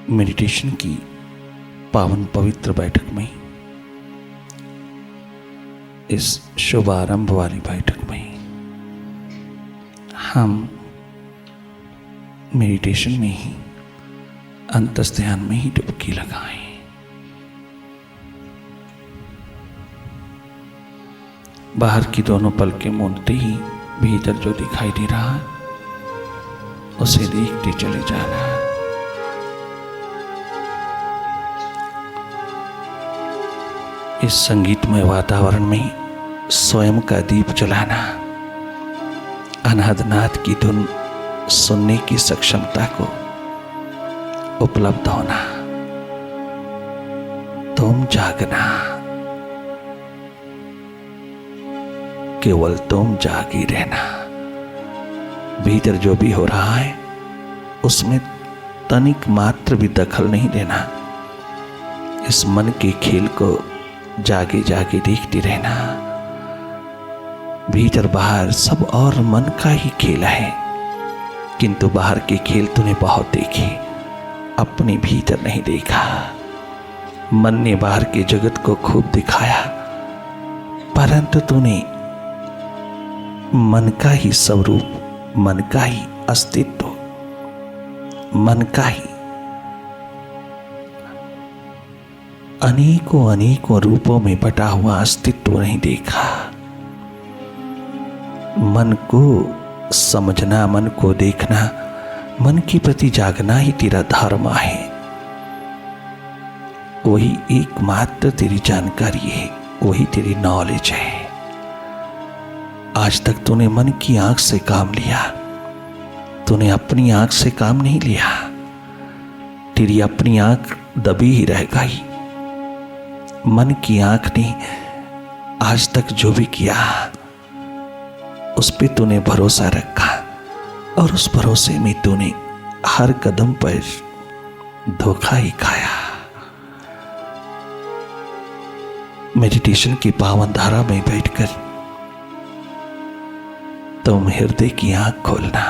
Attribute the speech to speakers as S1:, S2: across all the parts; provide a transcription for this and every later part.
S1: Meditation की पावन पवित्र बैठक में, इस शुभ आरंभ वाली बैठक में हम मेडिटेशन में ही, अंतस ध्यान में ही डुबकी लगाएं। बाहर की दोनों पलकें मूंदते ही भीतर जो दिखाई दे रहा है उसे देखते चले जाना है। इस संगीतमय वातावरण में स्वयं का दीप जलाना, अनादनाद की धुन सुनने की सक्षमता को उपलब्ध होना, तुम जागना, केवल तुम जागी रहना। भीतर जो भी हो रहा है उसमें तनिक मात्र भी दखल नहीं देना। इस मन के खेल को जागे जागे देखते रहना। भीतर बाहर सब और मन का ही खेल है, किंतु बाहर के खेल तूने बहुत देखे, अपने भीतर नहीं देखा। मन ने बाहर के जगत को खूब दिखाया, परंतु तूने मन का ही स्वरूप, मन का ही अस्तित्व, मन का ही अनेकों अनेकों रूपों में बटा हुआ अस्तित्व नहीं देखा। मन को समझना, मन को देखना, मन के प्रति जागना ही तेरा धर्म है। वही एकमात्र तेरी जानकारी है, वही तेरी नॉलेज है। आज तक तूने मन की आंख से काम लिया, तूने अपनी आंख से काम नहीं लिया। तेरी अपनी आंख दबी ही रह गई। मन की आंख ने आज तक जो भी किया उस पे तूने भरोसा रखा, और उस भरोसे में तूने हर कदम पर धोखा ही खाया। मेडिटेशन की पावन धारा में बैठकर तुम हृदय की आंख खोलना,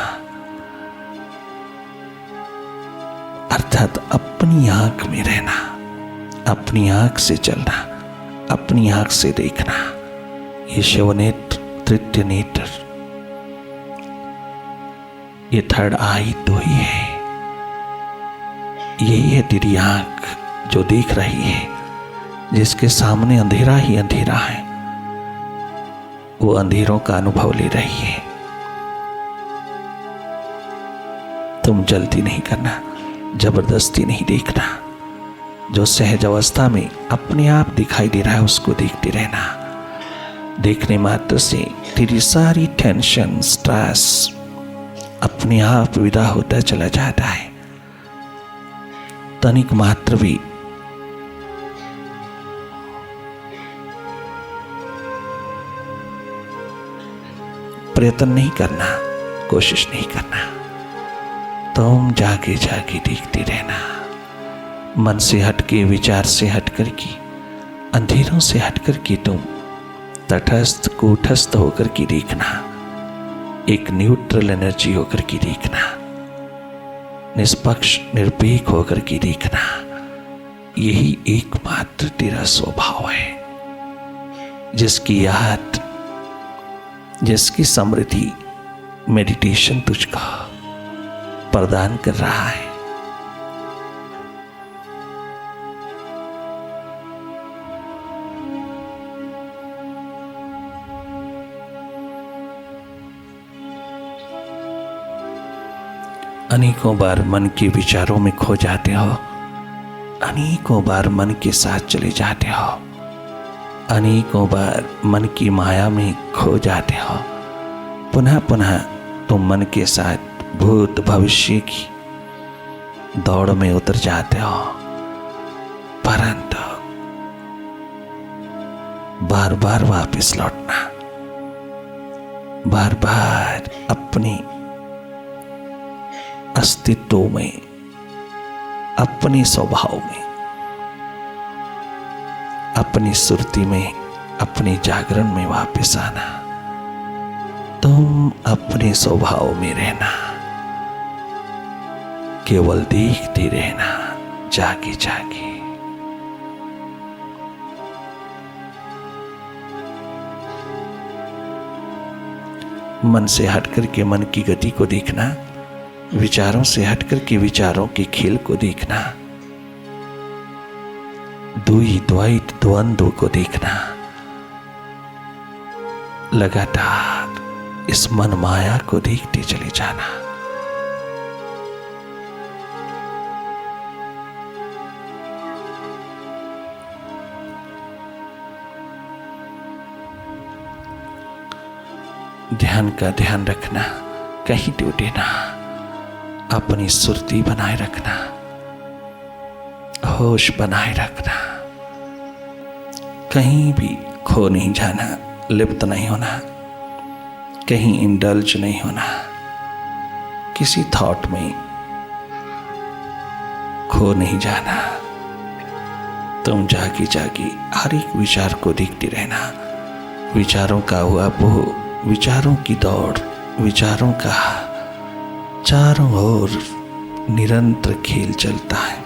S1: अर्थात अपनी आंख में रहना, अपनी आंख से चलना, अपनी आंख से देखना। ये शिव नेत्र, तृतीय नेत्र, ये थर्ड आई तो ही है। यही है तेरी आंख जो देख रही है, जिसके सामने अंधेरा ही अंधेरा है, वो अंधेरों का अनुभव ले रही है। तुम जल्दी नहीं करना, जबरदस्ती नहीं देखना। जो सहज अवस्था में अपने आप दिखाई दे रहा है उसको देखते रहना। देखने मात्र से तेरी सारी टेंशन, स्ट्रेस अपने आप विदा होता चला जाता है। तनिक मात्र भी प्रयत्न नहीं करना, कोशिश नहीं करना। तुम जागे जागे देखते रहना। मन से हटके, विचार से हटकर के, अंधेरों से हटकर के तुम तटस्थ, कूटस्थ होकर के देखना। एक न्यूट्रल एनर्जी होकर के देखना, निष्पक्ष, निरपेक्ष होकर के देखना। यही एकमात्र तेरा स्वभाव है, जिसकी याद, जिसकी समृद्धि मेडिटेशन तुझको प्रदान कर रहा है। अनेकों बार मन के विचारों में खो जाते हो, अनेकों बार मन के साथ चले जाते हो, अनेकों बार मन की माया में खो जाते हो। पुनः पुनः तुम मन के साथ भूत भविष्य की दौड़ में उतर जाते हो, परंतु बार बार वापस लौटना, बार बार अपने अस्तित्व में, अपने स्वभाव में, अपनी सुरती में, अपने जागरण में वापस आना। तुम अपने स्वभाव में रहना, केवल देखते रहना, जागे जागे। मन से हटकर के मन की गति को देखना, विचारों से हटकर के विचारों के खेल को देखना, द्वि द्वैत द्वंद्व को देखना। लगातार इस मन माया को देखते चले जाना। ध्यान का ध्यान रखना, कहीं टूटे ना। अपनी सुरती बनाए रखना, होश बनाए रखना, कहीं भी खो नहीं जाना, लिप्त नहीं होना, कहीं इंडल्ज नहीं होना, किसी थॉट में खो नहीं जाना। तुम जागी जागी हर एक विचार को देखते रहना। विचारों का हुआ वो, विचारों की दौड़, विचारों का चारों ओर निरंतर खेल चलता है।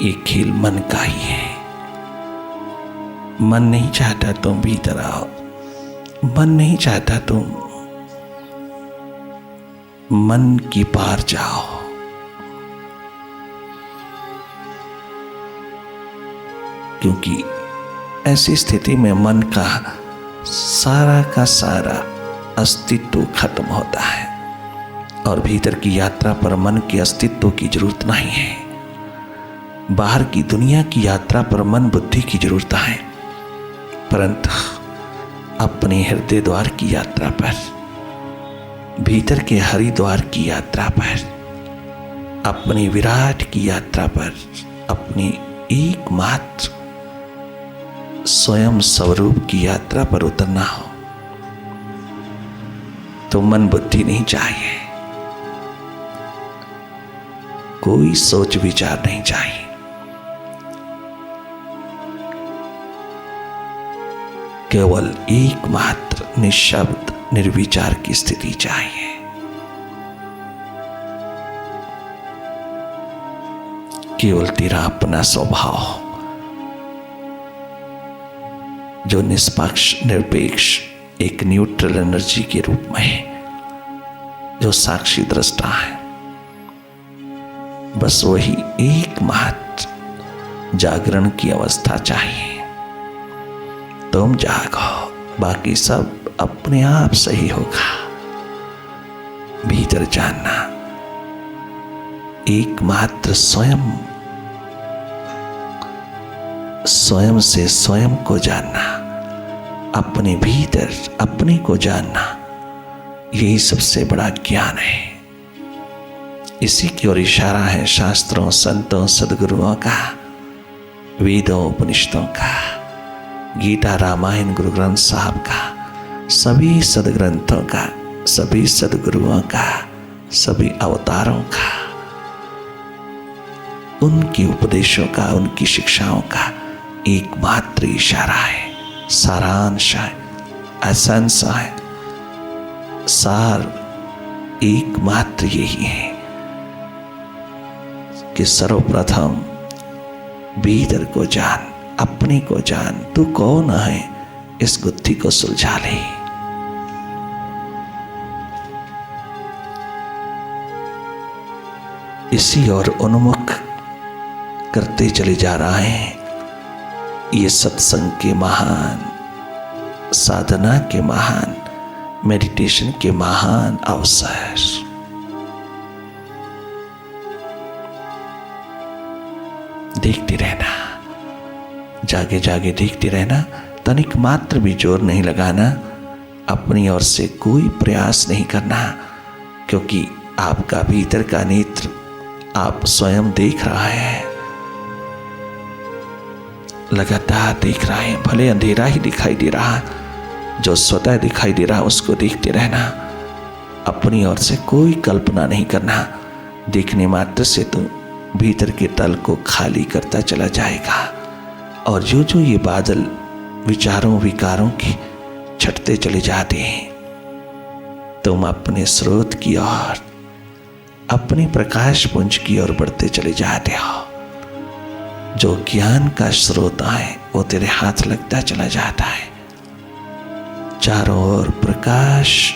S1: ये खेल मन का ही है। मन नहीं चाहता तुम भीतर आओ, मन नहीं चाहता तुम मन की पार जाओ। क्योंकि ऐसी स्थिति में मन का सारा अस्तित्व खत्म होता है और भीतर की यात्रा पर मन के अस्तित्व की जरूरत नहीं है। बाहर की दुनिया की यात्रा पर मन बुद्धि की जरूरत है, परंतु अपने हृदय द्वार की यात्रा पर, भीतर के हरिद्वार की यात्रा पर, अपने विराट की यात्रा पर, अपनी एकमात्र स्वयं स्वरूप की यात्रा पर उतरना हो तो मन बुद्धि नहीं चाहिए, कोई सोच विचार नहीं चाहिए। केवल एकमात्र निशब्द निर्विचार की स्थिति चाहिए। केवल तेरा अपना स्वभाव जो निष्पक्ष निरपेक्ष एक न्यूट्रल एनर्जी के रूप में है, जो साक्षी दृष्टा है, बस वही एकमात्र जागरण की अवस्था चाहिए। तुम जागो, बाकी सब अपने आप सही होगा। भीतर जानना, एकमात्र स्वयं से स्वयं को जानना, अपने भीतर अपने को जानना, यही सबसे बड़ा ज्ञान है। इसी की ओर इशारा है शास्त्रों, संतों, सदगुरुओं का, वेदों, उपनिषदों का, गीता, रामायण, गुरु ग्रंथ साहब का, सभी सदग्रंथों का, सभी सदगुरुओं का, सभी अवतारों का, उनके उपदेशों का, उनकी शिक्षाओं का एकमात्र इशारा है, सारांश है, एसेंस है, सार एकमात्र यही है कि सर्वप्रथम भीतर को जान, अपने को जान, तू कौन है, इस गुत्थी को सुलझा ले। इसी ओर उन्मुख करते चले जा रहे हैं ये सत्संग के महान, साधना के महान, मेडिटेशन के महान अवसर। देखते रहना, जागे जागे देखते रहना, तनिक मात्र भी जोर नहीं लगाना, अपनी ओर से कोई प्रयास नहीं करना, क्योंकि आपका भीतर का नेत्र आप स्वयं देख रहा है, लगातार देख रहा है। भले अंधेरा ही दिखाई दे रहा, जो स्वतः दिखाई दे रहा उसको देखते रहना, अपनी ओर से कोई कल्पना नहीं करना। देखने मात्र से तो भीतर के तल को खाली करता चला जाएगा और जो जो ये बादल विचारों विकारों के छटते चले जाते हैं, तुम अपने स्रोत की ओर, अपने प्रकाश पुंज की ओर बढ़ते चले जाते हो। जो ज्ञान का स्रोत है वो तेरे हाथ लगता चला जाता है। चारों ओर प्रकाश,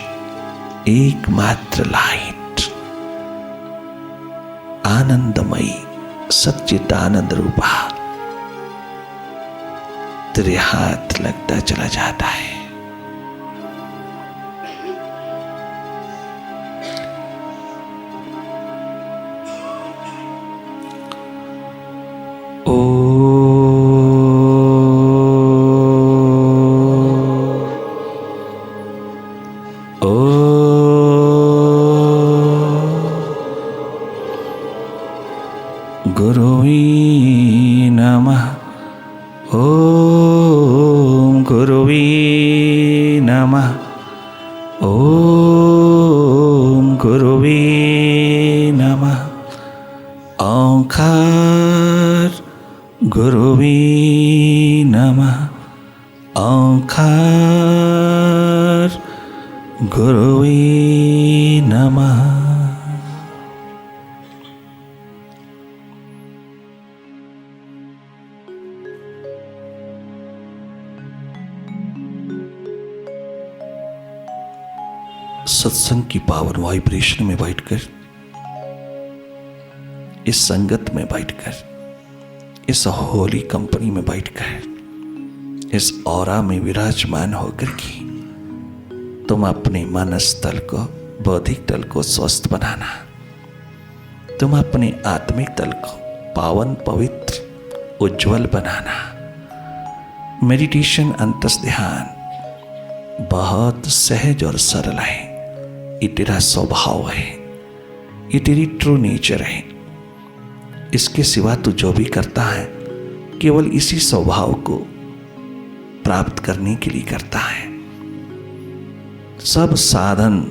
S1: एकमात्र लाइट, आनंदमयी सच्चित आनंद रूपा तेरे हाथ लगता चला जाता है। गुरुवे नमः। ओम गुरुवे नमः। ओम गुरुवे नमः। ओंकार गुरुवे नमः। ओंकार गुरुवे नमः। सत्संग की पावन वाइब्रेशन में बैठकर, इस संगत में बैठकर, इस होली कंपनी में बैठकर, इस ऑरा में विराजमान होकर के तुम अपने मानस तल को, बौद्धिक तल को स्वस्थ बनाना, तुम अपने आत्मिक तल को पावन, पवित्र, उज्जवल बनाना। मेडिटेशन अंतस ध्यान बहुत सहज और सरल है। ये तेरा स्वभाव है, ये तेरी ट्रू नेचर है। इसके सिवा तू जो भी करता है केवल इसी स्वभाव को प्राप्त करने के लिए करता है। सब साधन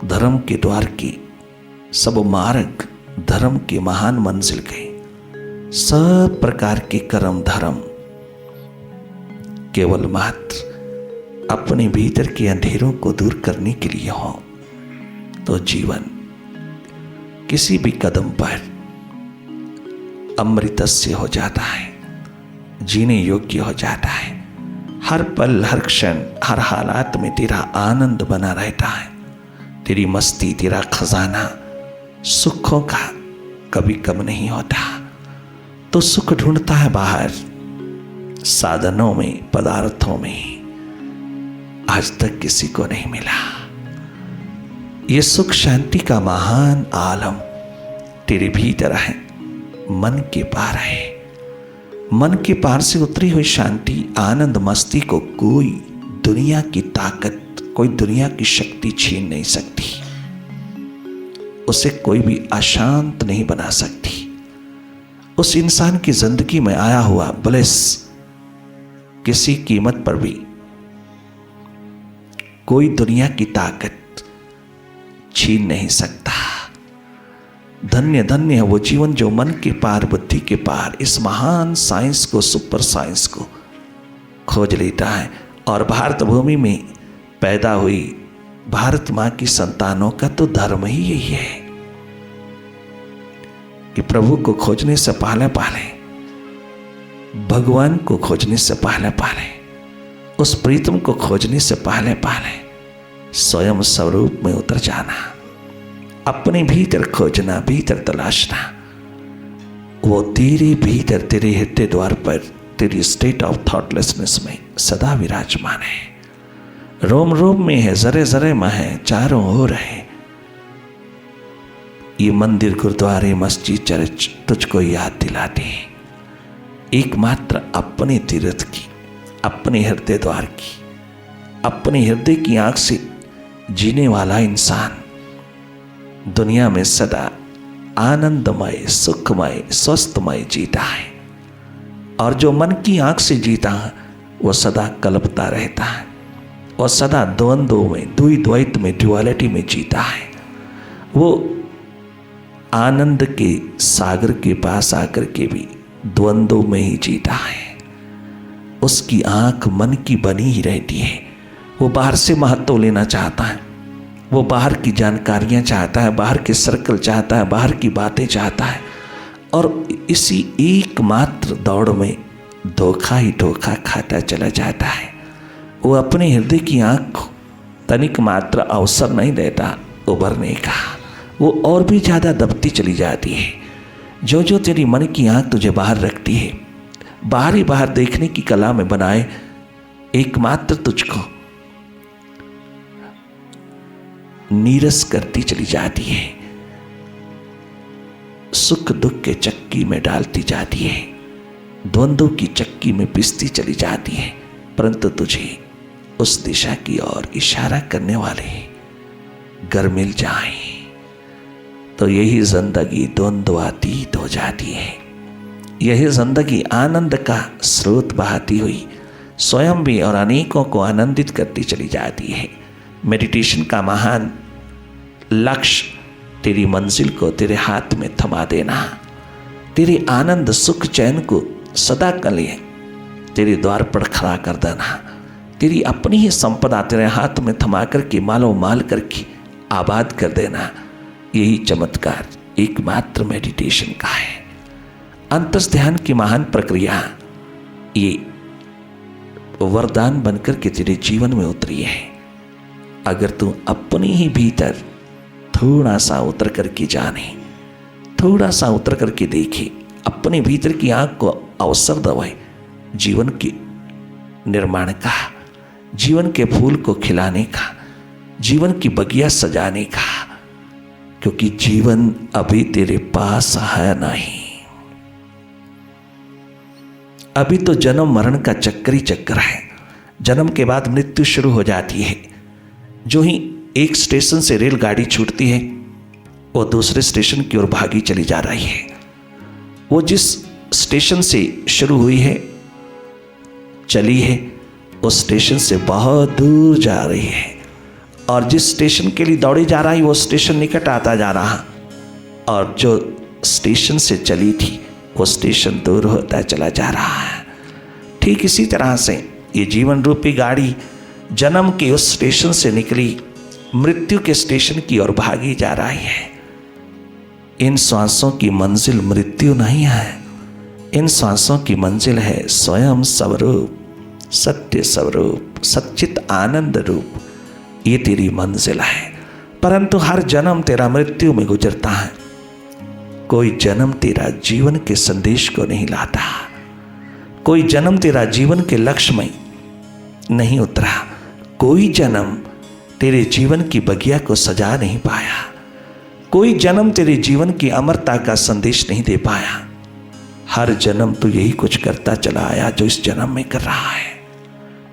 S1: धर्म के द्वार के, सब मार्ग धर्म के महान मंजिल के, सब प्रकार के कर्म धर्म केवल मात्र अपने भीतर के अंधेरों को दूर करने के लिए हो, तो जीवन किसी भी कदम पर अमृतस्य हो जाता है, जीने योग्य हो जाता है। हर पल, हर क्षण, हर हालात में तेरा आनंद बना रहता है। तेरी मस्ती, तेरा खजाना सुखों का कभी कम नहीं होता। तो सुख ढूंढता है बाहर, साधनों में, पदार्थों में। आज तक किसी को नहीं मिला। ये सुख शांति का महान आलम तेरे भीतर है, मन के पार है। मन के पार से उतरी हुई शांति, आनंद, मस्ती को कोई दुनिया की ताकत, कोई दुनिया की शक्ति छीन नहीं सकती। उसे कोई भी अशांत नहीं बना सकती। उस इंसान की जिंदगी में आया हुआ ब्लेस किसी कीमत पर भी कोई दुनिया की ताकत छीन नहीं सकता। धन्य धन्य है वो जीवन जो मन के पार, बुद्धि के पार इस महान साइंस को, सुपर साइंस को खोज लेता है। और भारत भूमि में पैदा हुई भारत मां की संतानों का तो धर्म ही यही है कि प्रभु को खोजने से पहले पहले, भगवान को खोजने से पहले पहले, उस प्रीतम को खोजने से पहले पहले स्वयं स्वरूप में उतर जाना, अपने भीतर खोजना, भीतर तलाशना। वो तेरे भीतर, तेरे हृदय द्वार पर, तेरी स्टेट ऑफ थॉटलेसनेस में सदा विराजमान है। रोम रोम में है, जरे जरे में है, चारों ओर है। ये मंदिर, गुरुद्वारे, मस्जिद, चर्च तुझको याद दिलाते हैं एकमात्र अपने तीर्थ की, अपने हृदय द्वार की, अपने हृदय की आंख से जीने वाला इंसान दुनिया में सदा आनंदमय, सुखमय, स्वस्थमय जीता है। और जो मन की आंख से जीता है वो सदा कल्पता रहता है और सदा द्वंद्वों में, द्वैत में, ड्युअलिटी में जीता है। वो आनंद के सागर के पास आकर के भी द्वंद्वों में ही जीता है। उसकी आंख मन की बनी ही रहती है। वो बाहर से महत्व लेना चाहता है, वो बाहर की जानकारियां चाहता है, बाहर के सर्कल चाहता है, बाहर की बातें चाहता है। और इसी एकमात्र दौड़ में धोखा ही धोखा खाता चला जाता है। वो अपने हृदय की आँख को तनिक मात्र अवसर नहीं देता उभरने का, वो और भी ज़्यादा दबती चली जाती है। जो जो तेरी मन की आँख तुझे बाहर रखती है, बाहर ही बाहर देखने की कला में बनाए एकमात्र तुझको नीरस करती चली जाती है, सुख दुख के चक्की में डालती जाती है, द्वंद्वों की चक्की में पिसती चली जाती है, परंतु तुझे उस दिशा की ओर इशारा करने वाले घर मिल जाए तो यही जिंदगी द्वंद्वातीत हो जाती है। यही जिंदगी आनंद का स्रोत बहाती हुई स्वयं भी और अनेकों को आनंदित करती चली जाती है। मेडिटेशन का महान लक्ष्य तेरी मंजिल को तेरे हाथ में थमा देना, तेरे आनंद सुख चैन को सदा के लिए तेरे द्वार पर खड़ा कर देना, तेरी अपनी ही संपदा तेरे हाथ में थमा करके मालो माल करके आबाद कर देना। यही चमत्कार एकमात्र मेडिटेशन का है। अंतस ध्यान की महान प्रक्रिया ये वरदान बनकर के तेरे जीवन में उतरी है। अगर तू अपने ही भीतर थोड़ा सा उतर करके जाने, थोड़ा सा उतर करके देखे, अपने भीतर की आंख को अवसर दवाए जीवन के निर्माण का, जीवन के फूल को खिलाने का, जीवन की बगिया सजाने का, क्योंकि जीवन अभी तेरे पास है नहीं। अभी तो जन्म मरण का चक्कर ही चक्कर है। जन्म के बाद मृत्यु शुरू हो जाती है। जो ही एक स्टेशन से रेलगाड़ी छूटती है वो दूसरे स्टेशन की ओर भागी चली जा रही है। वो जिस स्टेशन से शुरू हुई है, चली है, उस स्टेशन से बहुत दूर जा रही है, और जिस स्टेशन के लिए दौड़ी जा रही वो स्टेशन निकट आता जा रहा, और जो स्टेशन से चली थी वो स्टेशन दूर होता चला जा रहा है। ठीक इसी तरह से ये जीवन रूपी गाड़ी जन्म के उस स्टेशन से निकली, मृत्यु के स्टेशन की ओर भागी जा रही है। इन श्वासों की मंजिल मृत्यु नहीं है, इन श्वासों की मंजिल है स्वयं स्वरूप, सत्य स्वरूप, सच्चित आनंद रूप। ये तेरी मंजिल है। परंतु हर जन्म तेरा मृत्यु में गुजरता है। कोई जन्म तेरा जीवन के संदेश को नहीं लाता, कोई जन्म तेरा जीवन के लक्ष्य में नहीं उतरा, कोई जन्म तेरे जीवन की बगिया को सजा नहीं पाया, कोई जन्म तेरे जीवन की अमरता का संदेश नहीं दे पाया। हर जन्म तू यही कुछ करता चला आया जो इस जन्म में कर रहा है।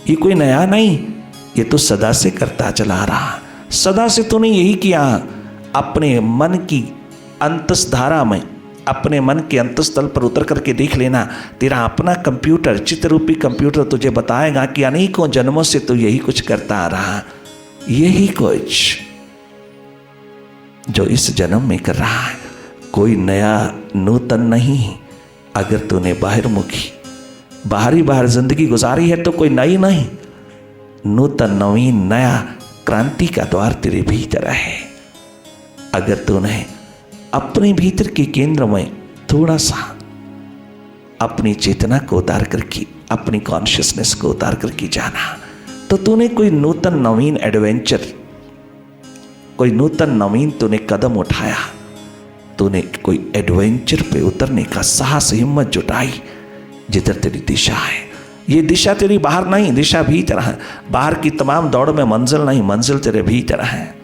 S1: ये कोई नया नहीं, ये तो सदा से करता चला रहा। सदा से तूने यही किया। अपने मन की अंतसधारा में, अपने मन के अंतस्थल पर उतर करके देख लेना। तेरा अपना कंप्यूटर, चित्ररूपी कंप्यूटर तुझे बताएगा कि अनेकों जन्मों से तू यही कुछ करता आ रहा, यही कुछ जो इस जन्म में कर रहा है। कोई नया नूतन नहीं। अगर तूने बाहरमुखी बाहरी बाहर जिंदगी गुजारी है तो कोई नई नहीं, नूतन नवीन नया क्रांति का द्वार तेरे भीतर है। अगर तूने अपने भीतर के केंद्र में थोड़ा सा अपनी चेतना को उतार करके, अपनी कॉन्शियसनेस को उतार करके जाना, तो तूने कोई नूतन नवीन एडवेंचर, कोई नूतन नवीन तूने कदम उठाया। तूने कोई एडवेंचर पे उतरने का साहस, हिम्मत जुटाई। जिधर तेरी दिशा है, ये दिशा तेरी बाहर नहीं, दिशा भीतर है। बाहर की तमाम दौड़ में मंजिल नहीं, मंजिल तेरे भीतर है।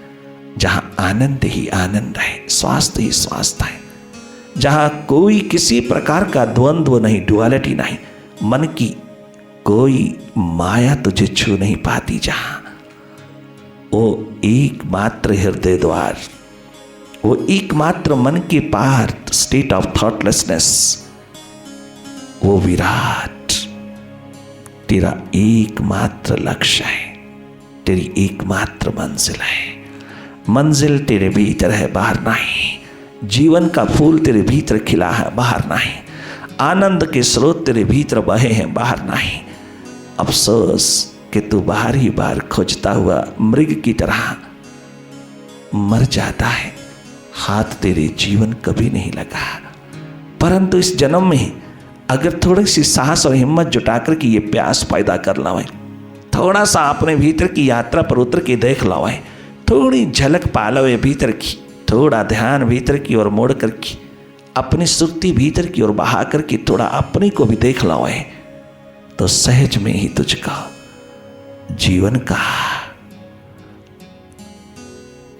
S1: जहां आनंद ही आनंद है, स्वास्थ्य ही स्वास्थ्य है, जहां कोई किसी प्रकार का द्वंद्व नहीं, डुअलिटी नहीं, मन की कोई माया तुझे छू नहीं पाती, जहां वो एकमात्र हृदय द्वार, वो एकमात्र मन के पार स्टेट ऑफ थॉटलेसनेस, वो विराट तेरा एकमात्र लक्ष्य है, तेरी एकमात्र मंजिल है। मंजिल तेरे भीतर है, बाहर नहीं। जीवन का फूल तेरे भीतर खिला है, बाहर नहीं। आनंद के स्रोत तेरे भीतर बहे हैं, बाहर नहीं। अफसोस कि तू बाहर ही बाहर खोजता हुआ मृग की तरह मर जाता है। हाथ तेरे जीवन कभी नहीं लगा, परंतु इस जन्म में अगर थोड़ी सी साहस और हिम्मत जुटाकर के ये प्यास पैदा कर लावे, थोड़ा सा अपने भीतर की यात्रा पर उतर के देख लावे, थोड़ी झलक पा लवे भीतर की, थोड़ा ध्यान भीतर की ओर मोड़ करके अपनी सुक्ति भीतर की ओर बहा करके थोड़ा अपने को भी देख लावे, तो सहज में ही तुझका जीवन का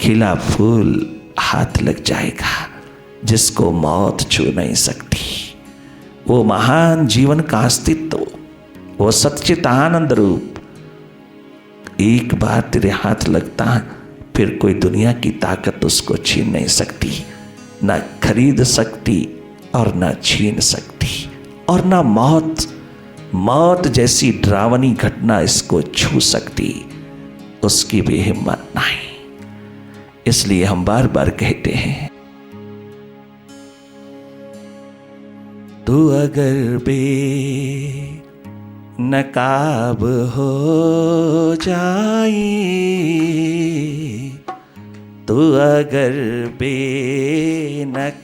S1: खिला फूल हाथ लग जाएगा, जिसको मौत छू नहीं सकती। वो महान जीवन का अस्तित्व, वो सच्चित आनंद रूप एक बार तेरे हाथ लगता, फिर कोई दुनिया की ताकत उसको छीन नहीं सकती, ना खरीद सकती और ना छीन सकती, और ना मौत जैसी डरावनी घटना इसको छू सकती, उसकी भी हिम्मत नहीं। इसलिए हम बार बार कहते हैं, तू अगर बेनकाब हो जाए, तू अगर बेनकाब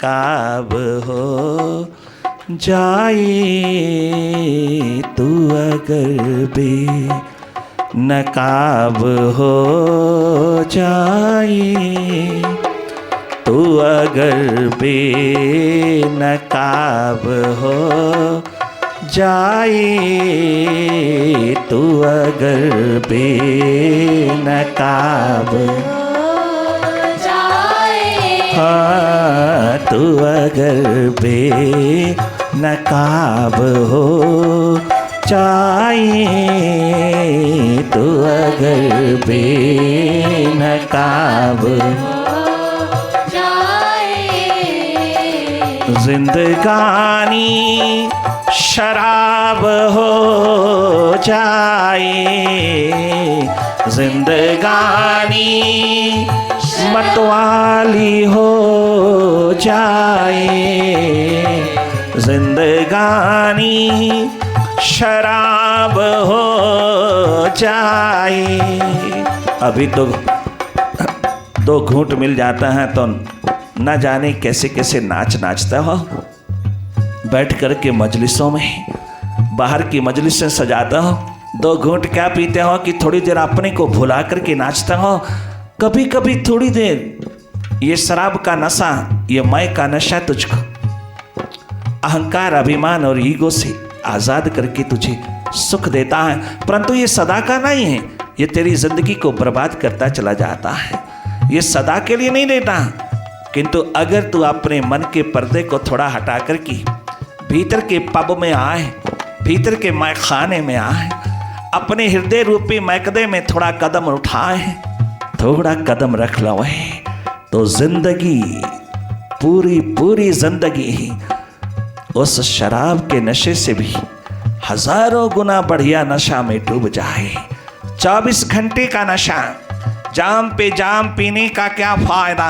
S1: हो जाए, तू अगर बेनकाब हो जाए, तू अगर बेनकाब हो जाए, तू अगर बेनकाब हाँ, तू अगर बेनकाब हो जाए, तू अगर बेनकाब जिंदगानी शराब हो जाए, जिंदगानी मतवाली हो जाए, जिंदगानी शराब हो जाए। अभी तो 2 घूंट मिल जाता है तो न जाने कैसे कैसे नाचता हो, बैठ कर के मजलिसों में, बाहर की मजलिस से सजाता हो, 2 घूंट क्या पीते हो कि थोड़ी देर अपने को भुला करके नाचता हो। कभी कभी थोड़ी देर ये शराब का नशा, ये मय का नशा तुझको अहंकार, अभिमान और ईगो से आजाद करके तुझे सुख देता है, परंतु ये सदा का नहीं है, ये तेरी जिंदगी को बर्बाद करता चला जाता है, ये सदा के लिए नहीं देता। किंतु अगर तू अपने मन के पर्दे को थोड़ा हटा कर के भीतर के पब में आए, भीतर के मैं खाने में आए, अपने हृदय रूपी मैकदे में थोड़ा कदम उठाए, थोड़ा कदम रख लो, तो जिंदगी पूरी जिंदगी उस शराब के नशे से भी हजारों गुना बढ़िया नशा में डूब जाए। 24 घंटे का नशा, जाम पे जाम पीने का क्या फायदा,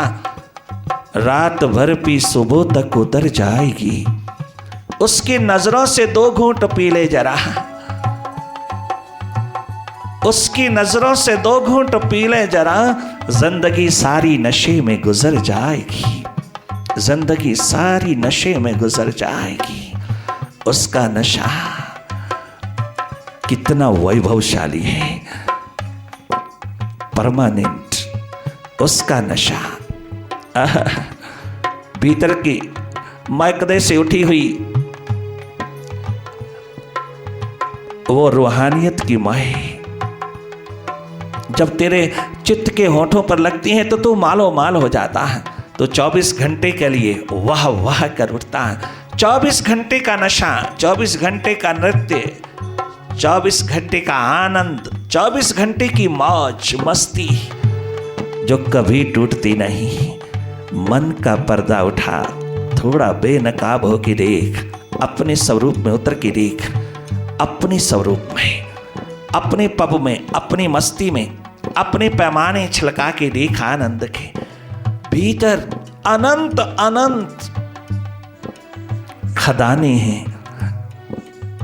S1: रात भर पी सुबह तक उतर जाएगी। उसकी नजरों से 2 घूंट पी ले जरा, उसकी नजरों से 2 घूंट पी ले जरा, जिंदगी सारी नशे में गुजर जाएगी, जिंदगी सारी नशे में गुजर जाएगी। उसका नशा कितना वैभवशाली है, परमानेंट उसका नशा। भीतर की मैकदे से उठी हुई वो रूहानियत की मय जब तेरे चित्त के होठों पर लगती है तो तू मालो माल हो जाता है, तो 24 घंटे के लिए वाह वाह कर उठता है। 24 घंटे का नशा, 24 घंटे का नृत्य, 24 घंटे का आनंद, 24 घंटे की मौज मस्ती जो कभी टूटती नहीं। मन का पर्दा उठा, थोड़ा बेनकाब हो के देख, अपने स्वरूप में उतर के देख, अपने स्वरूप में, अपने पब में, अपनी मस्ती में, अपने पैमाने छलका के देख आनंद के भीतर अनंत अनंत खदाने हैं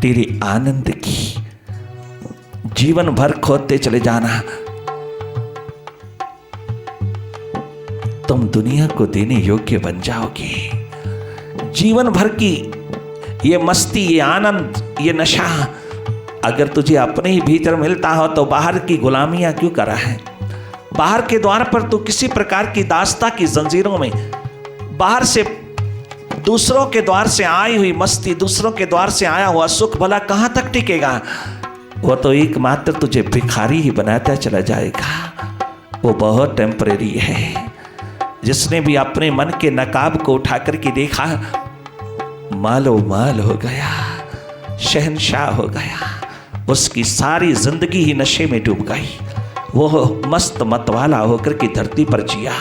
S1: तेरे आनंद की। जीवन भर खोदते चले जाना, तुम दुनिया को देने योग्य बन जाओगे। जीवन भर की ये मस्ती, ये आनंद, ये नशा अगर तुझे अपने ही भीतर मिलता हो तो बाहर की गुलामियां क्यों करा है? बाहर के द्वार पर तू किसी प्रकार की दास्ता की जंजीरों में, बाहर से दूसरों के द्वार से आई हुई मस्ती, दूसरों के द्वार से आया हुआ सुख भला कहां तक टिकेगा? वो तो एकमात्र तुझे भिखारी ही बनाता चला जाएगा। वो बहुत टेम्परेरी है। जिसने भी अपने मन के नकाब को उठा करके देखा, मालो माल हो गया, शहंशाह हो गया। उसकी सारी जिंदगी ही नशे में डूब गई। वो मस्त मतवाला होकर के धरती पर जिया,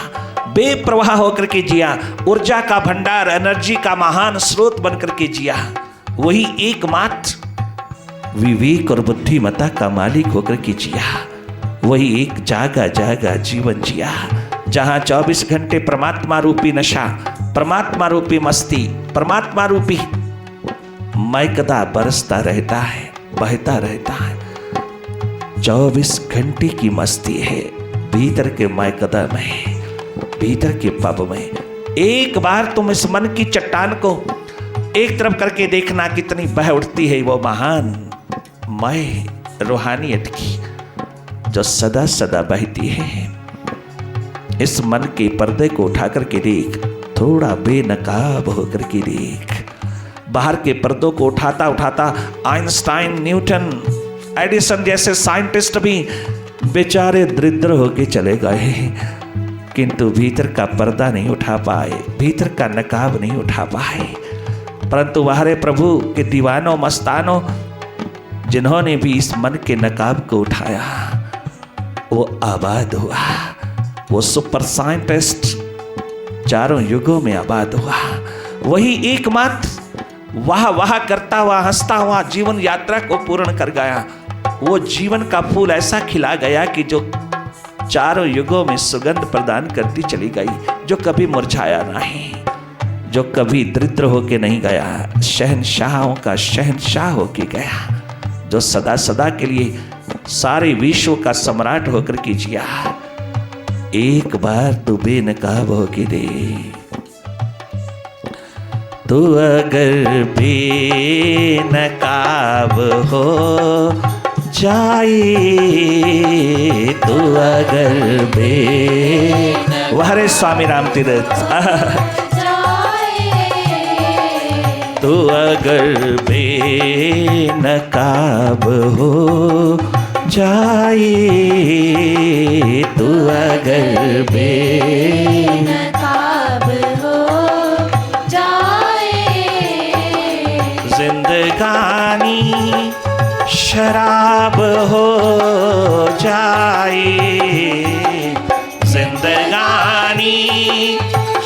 S1: बेप्रवाह होकर के जिया, ऊर्जा का भंडार, एनर्जी का महान स्रोत बनकर के जिया। वही एकमात्र विवेक और बुद्धिमता का मालिक होकर के जिया। वही एक जागा जागा जीवन जिया, जहां 24 घंटे परमात्मा रूपी नशा, परमात्मा रूपी मस्ती, परमात्मा रूपी मैकदा बरसता रहता है, बहता रहता है। 24 घंटे की मस्ती है भीतर के मैकदा में, भीतर के पब में। एक बार तुम इस मन की चट्टान को एक तरफ करके देखना, कितनी बह उठती है वो महान मय रूहानियत की, जो सदा सदा बहती है। इस मन के पर्दे को उठा करके देख, थोड़ा बेनकाब होकर के देख। बाहर के पर्दों को उठाता उठाता आइंस्टाइन, न्यूटन, एडिसन जैसे साइंटिस्ट भी बेचारे दरिद्र होके चले गए, किंतु भीतर का पर्दा नहीं उठा पाए, भीतर का नकाब नहीं उठा पाए। परंतु हमारे प्रभु के दीवानों, मस्तानों, जिन्होंने भी इस मन के नकाब को उठाया, वो आबाद हुआ। वो सुपर साइंटिस्ट चारों युगों में आबाद हुआ। वही एकमात्र वाह वाह करता हुआ, हंसता हुआ जीवन यात्रा को पूर्ण कर गया। वो जीवन का फूल ऐसा खिला गया कि जो चारों युगों में सुगंध प्रदान करती चली गई, जो कभी मुरझाया नहीं, जो कभी दरिद्र होके नहीं गया, शहंशाहों का शहंशाह होके गया, जो सदा सदा के लिए सारे विश्व का सम्राट होकर के जिया। एक बार तू बेनकाब होके दे। तू अगर बेनकाब हो जाए, तू अगर हरे स्वामी राम तीर्थ, तू अगर बेनकाब हो जाए, तू अगर बेनकाब हो जाए, जिंदगानी शराब हो जाए, जिंदगानी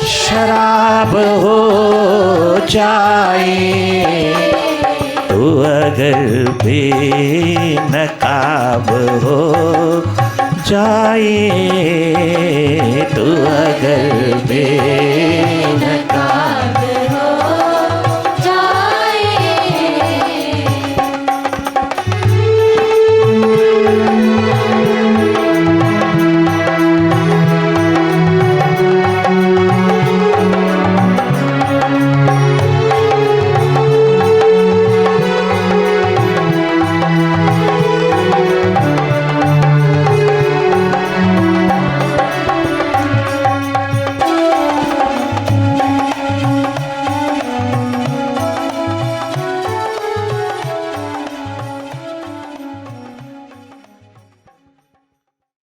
S1: शराब हो जाए, तू अगर बेनकाब हो जाए,